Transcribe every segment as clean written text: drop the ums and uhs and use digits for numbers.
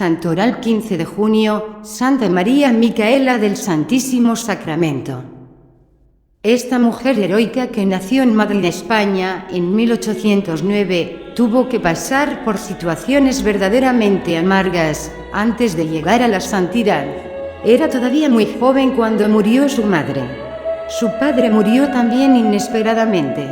Santoral 15 de junio, Santa María Micaela del Santísimo Sacramento. Esta mujer heroica que nació en Madrid, España, en 1809, tuvo que pasar por situaciones verdaderamente amargas antes de llegar a la santidad. Era todavía muy joven cuando murió su madre. Su padre murió también inesperadamente.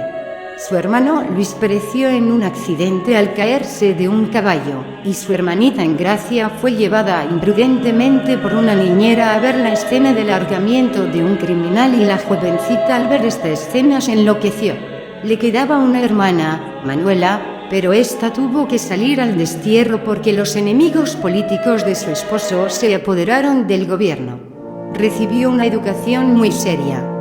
Su hermano Luis pereció en un accidente al caerse de un caballo, y su hermanita Engracia fue llevada imprudentemente por una niñera a ver la escena del ahorcamiento de un criminal, y la jovencita al ver esta escena se enloqueció. Le quedaba una hermana, Manuela, pero esta tuvo que salir al destierro porque los enemigos políticos de su esposo se apoderaron del gobierno. Recibió una educación muy seria.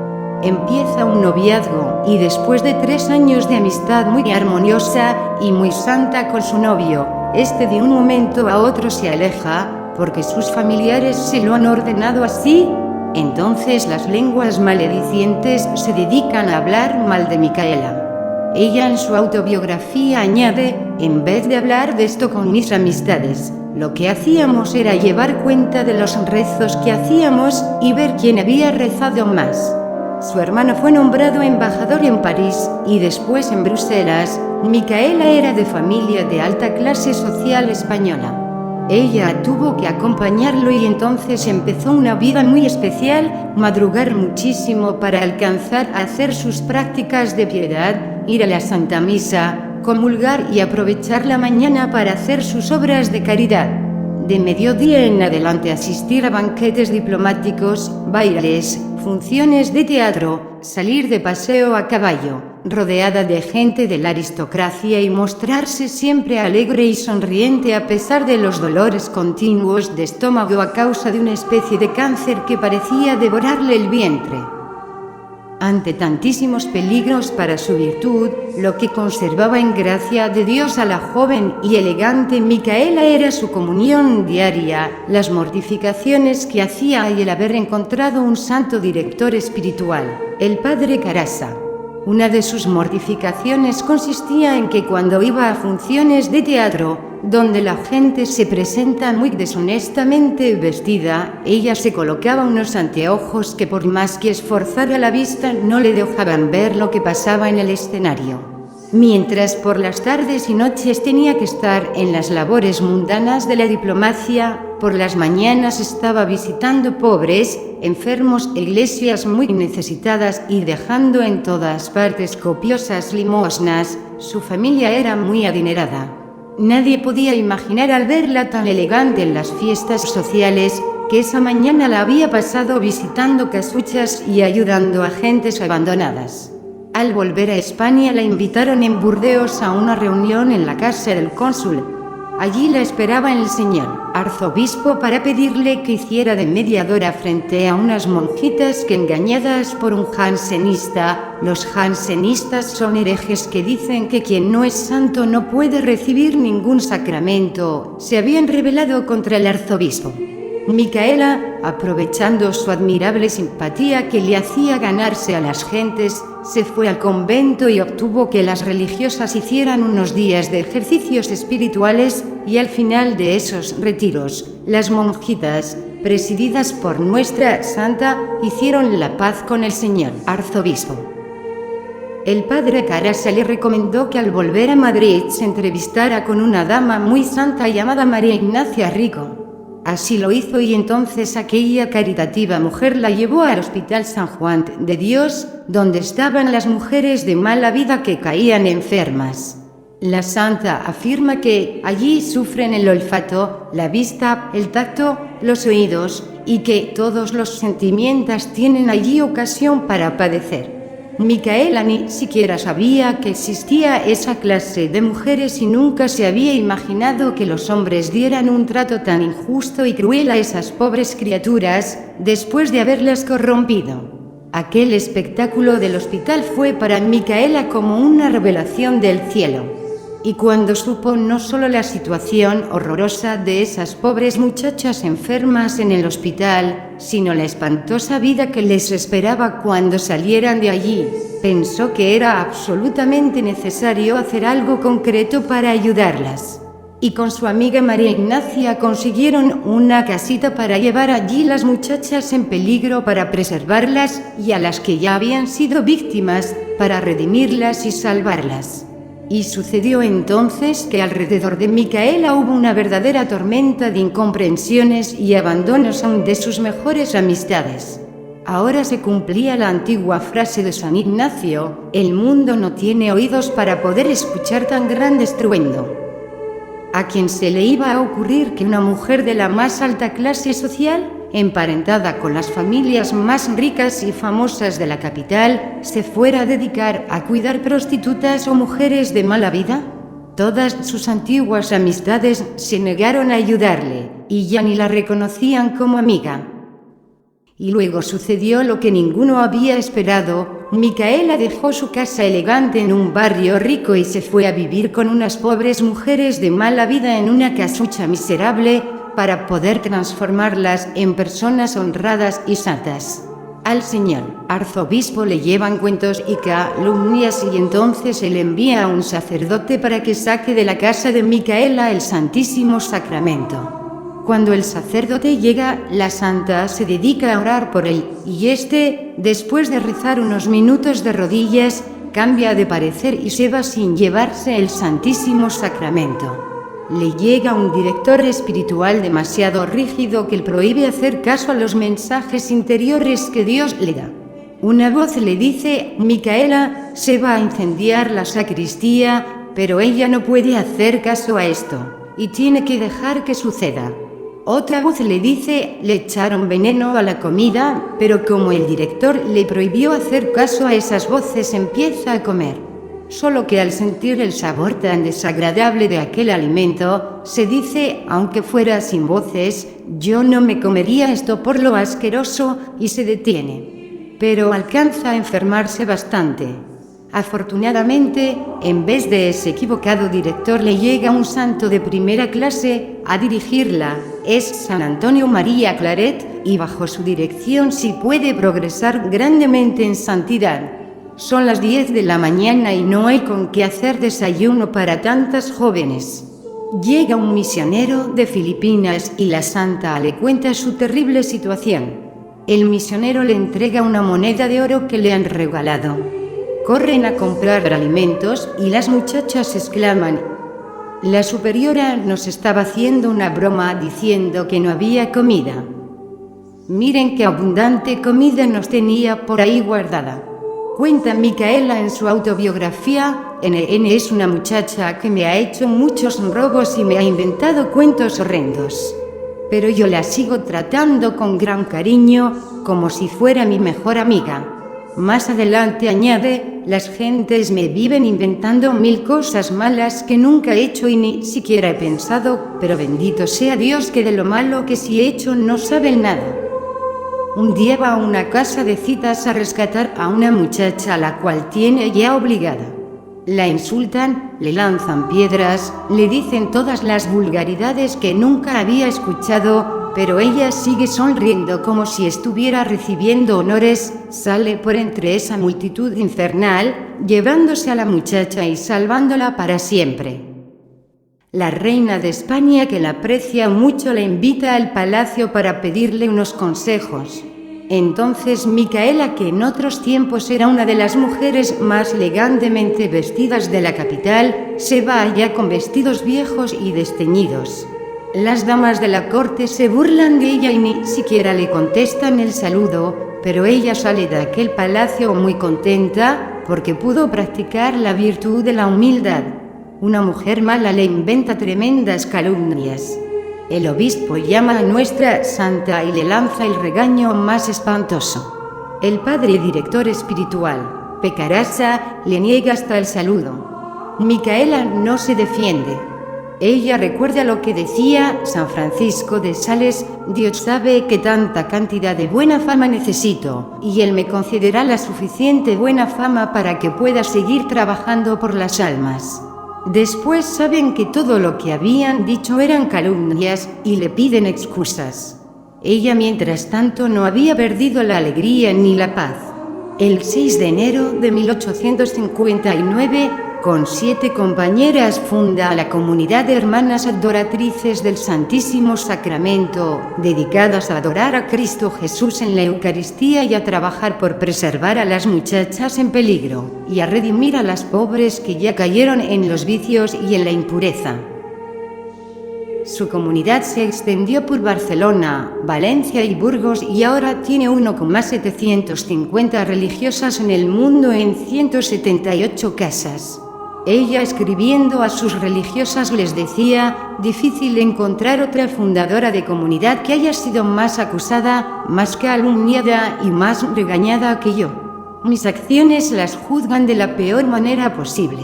Empieza un noviazgo y después de 3 años de amistad muy armoniosa y muy santa con su novio, este de un momento a otro se aleja porque sus familiares se lo han ordenado así. Entonces las lenguas maledicientes se dedican a hablar mal de Micaela. Ella en su autobiografía añade: en vez de hablar de esto con mis amistades, lo que hacíamos era llevar cuenta de los rezos que hacíamos y ver quién había rezado más. Su hermano fue nombrado embajador en París y después en Bruselas. Micaela era de familia de alta clase social española. Ella tuvo que acompañarlo y entonces empezó una vida muy especial: madrugar muchísimo para alcanzar a hacer sus prácticas de piedad, ir a la Santa Misa, comulgar y aprovechar la mañana para hacer sus obras de caridad. De mediodía en adelante asistir a banquetes diplomáticos, bailes, funciones de teatro, salir de paseo a caballo, rodeada de gente de la aristocracia y mostrarse siempre alegre y sonriente a pesar de los dolores continuos de estómago a causa de una especie de cáncer que parecía devorarle el vientre. Ante tantísimos peligros para su virtud, lo que conservaba en gracia de Dios a la joven y elegante Micaela era su comunión diaria, las mortificaciones que hacía y el haber encontrado un santo director espiritual, el padre Carasa. Una de sus mortificaciones consistía en que cuando iba a funciones de teatro, donde la gente se presenta muy deshonestamente vestida, ella se colocaba unos anteojos que por más que esforzara la vista no le dejaban ver lo que pasaba en el escenario. Mientras por las tardes y noches tenía que estar en las labores mundanas de la diplomacia, por las mañanas estaba visitando pobres, enfermos e iglesias muy necesitadas y dejando en todas partes copiosas limosnas. Su familia era muy adinerada. Nadie podía imaginar al verla tan elegante en las fiestas sociales que esa mañana la había pasado visitando casuchas y ayudando a gentes abandonadas. Al volver a España la invitaron en Burdeos a una reunión en la casa del cónsul. Allí la esperaba el señor arzobispo para pedirle que hiciera de mediadora frente a unas monjitas que, engañadas por un jansenista, los jansenistas son herejes que dicen que quien no es santo no puede recibir ningún sacramento, se habían rebelado contra el arzobispo. Micaela, aprovechando su admirable simpatía que le hacía ganarse a las gentes, se fue al convento y obtuvo que las religiosas hicieran unos días de ejercicios espirituales, y al final de esos retiros, las monjitas, presididas por nuestra santa, hicieron la paz con el señor arzobispo. El padre Carasa le recomendó que al volver a Madrid se entrevistara con una dama muy santa llamada María Ignacia Rico. Así lo hizo y entonces aquella caritativa mujer la llevó al Hospital San Juan de Dios, donde estaban las mujeres de mala vida que caían enfermas. La santa afirma que allí sufren el olfato, la vista, el tacto, los oídos, y que todos los sentimientos tienen allí ocasión para padecer. Micaela ni siquiera sabía que existía esa clase de mujeres y nunca se había imaginado que los hombres dieran un trato tan injusto y cruel a esas pobres criaturas, después de haberlas corrompido. Aquel espectáculo del hospital fue para Micaela como una revelación del cielo. Y cuando supo no solo la situación horrorosa de esas pobres muchachas enfermas en el hospital, sino la espantosa vida que les esperaba cuando salieran de allí, pensó que era absolutamente necesario hacer algo concreto para ayudarlas. y con su amiga María Ignacia consiguieron una casita para llevar allí las muchachas en peligro para preservarlas y a las que ya habían sido víctimas para redimirlas y salvarlas. Y sucedió entonces que alrededor de Micaela hubo una verdadera tormenta de incomprensiones y abandonos aún de sus mejores amistades. Ahora se cumplía la antigua frase de San Ignacio: el mundo no tiene oídos para poder escuchar tan grande estruendo. ¿A quién se le iba a ocurrir que una mujer de la más alta clase social, emparentada con las familias más ricas y famosas de la capital, se fuera a dedicar a cuidar prostitutas o mujeres de mala vida? Todas sus antiguas amistades se negaron a ayudarle, y ya ni la reconocían como amiga. Y luego sucedió lo que ninguno había esperado. Micaela dejó su casa elegante en un barrio rico y se fue a vivir con unas pobres mujeres de mala vida en una casucha miserable para poder transformarlas en personas honradas y santas. Al señor arzobispo le llevan cuentos y calumnias y entonces él envía a un sacerdote para que saque de la casa de Micaela el Santísimo Sacramento. Cuando el sacerdote llega, la santa se dedica a orar por él, y éste, después de rezar unos minutos de rodillas, cambia de parecer y se va sin llevarse el Santísimo Sacramento. Le llega un director espiritual demasiado rígido que le prohíbe hacer caso a los mensajes interiores que Dios le da. Una voz le dice: Micaela, se va a incendiar la sacristía, pero ella no puede hacer caso a esto, y tiene que dejar que suceda. Otra voz le dice: le echaron veneno a la comida, pero como el director le prohibió hacer caso a esas voces, empieza a comer. Solo que al sentir el sabor tan desagradable de aquel alimento, se dice: aunque fuera sin voces, yo no me comería esto por lo asqueroso, y se detiene. Pero alcanza a enfermarse bastante. Afortunadamente, en vez de ese equivocado director, le llega un santo de primera clase a dirigirla. Es San Antonio María Claret, y bajo su dirección sí puede progresar grandemente en santidad. Son las 10 de la mañana y no hay con qué hacer desayuno para tantas jóvenes. Llega un misionero de Filipinas y la santa le cuenta su terrible situación. El misionero le entrega una moneda de oro que le han regalado. Corren a comprar alimentos y las muchachas exclaman: la superiora nos estaba haciendo una broma diciendo que no había comida. Miren qué abundante comida nos tenía por ahí guardada. Cuenta Micaela en su autobiografía: NN es una muchacha que me ha hecho muchos robos y me ha inventado cuentos horrendos. Pero yo la sigo tratando con gran cariño, como si fuera mi mejor amiga. Más adelante añade: las gentes me viven inventando 1000 cosas malas que nunca he hecho y ni siquiera he pensado, pero bendito sea Dios que de lo malo que sí he hecho no saben nada. Un día va a una casa de citas a rescatar a una muchacha a la cual tiene ya obligada. La insultan, le lanzan piedras, le dicen todas las vulgaridades que nunca había escuchado, pero ella sigue sonriendo como si estuviera recibiendo honores. Sale por entre esa multitud infernal, llevándose a la muchacha y salvándola para siempre. La reina de España, que la aprecia mucho, la invita al palacio para pedirle unos consejos. Entonces Micaela, que en otros tiempos era una de las mujeres más elegantemente vestidas de la capital, se va allá con vestidos viejos y desteñidos. Las damas de la corte se burlan de ella y ni siquiera le contestan el saludo, pero ella sale de aquel palacio muy contenta porque pudo practicar la virtud de la humildad. Una mujer mala le inventa tremendas calumnias. El obispo llama a nuestra santa y le lanza el regaño más espantoso. El padre director espiritual, Pecarasa, le niega hasta el saludo. Micaela no se defiende. Ella recuerda lo que decía San Francisco de Sales: Dios sabe que tanta cantidad de buena fama necesito, y Él me concederá la suficiente buena fama para que pueda seguir trabajando por las almas. Después saben que todo lo que habían dicho eran calumnias y le piden excusas. Ella, mientras tanto, no había perdido la alegría ni la paz. El 6 de enero de 1859, con 7 compañeras funda la comunidad de hermanas adoratrices del Santísimo Sacramento, dedicadas a adorar a Cristo Jesús en la Eucaristía y a trabajar por preservar a las muchachas en peligro, y a redimir a las pobres que ya cayeron en los vicios y en la impureza. Su comunidad se extendió por Barcelona, Valencia y Burgos y ahora tiene 1,750 religiosas en el mundo en 178 casas. Ella, escribiendo a sus religiosas, les decía: difícil encontrar otra fundadora de comunidad que haya sido más acusada, más calumniada y más regañada que yo. Mis acciones las juzgan de la peor manera posible.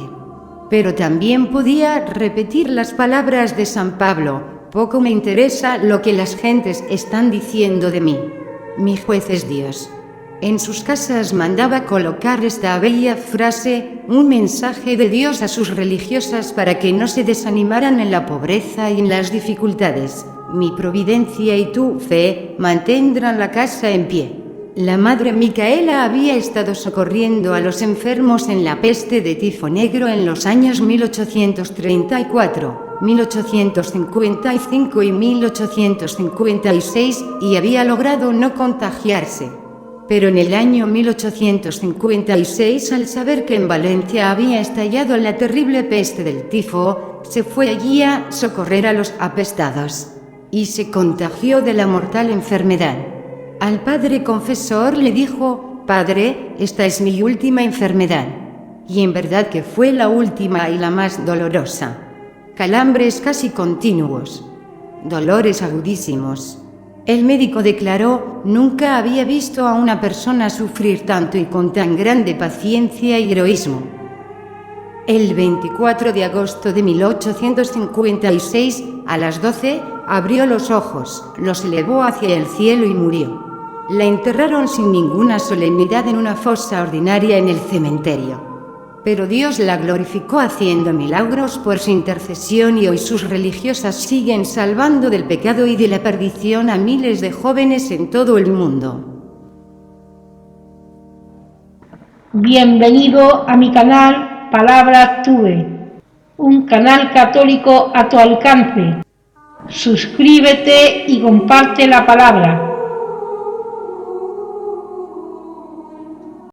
Pero también podía repetir las palabras de San Pablo: poco me interesa lo que las gentes están diciendo de mí. Mi juez es Dios. En sus casas mandaba colocar esta bella frase, un mensaje de Dios a sus religiosas para que no se desanimaran en la pobreza y en las dificultades: mi providencia y tu fe mantendrán la casa en pie. La madre Micaela había estado socorriendo a los enfermos en la peste de tifo negro en los años 1834, 1855 y 1856 y había logrado no contagiarse. Pero en el año 1856, al saber que en Valencia había estallado la terrible peste del tifo, se fue allí a socorrer a los apestados y se contagió de la mortal enfermedad. Al padre confesor le dijo: Padre, esta es mi última enfermedad. Y en verdad que fue la última y la más dolorosa. Calambres casi continuos, dolores agudísimos. El médico declaró: nunca había visto a una persona sufrir tanto y con tan grande paciencia y heroísmo. El 24 de agosto de 1856, a las 12, abrió los ojos, los elevó hacia el cielo y murió. La enterraron sin ninguna solemnidad en una fosa ordinaria en el cementerio. Pero Dios la glorificó haciendo milagros por su intercesión y hoy sus religiosas siguen salvando del pecado y de la perdición a miles de jóvenes en todo el mundo. Bienvenido a mi canal Palabra Tuve, un canal católico a tu alcance. Suscríbete y comparte la palabra.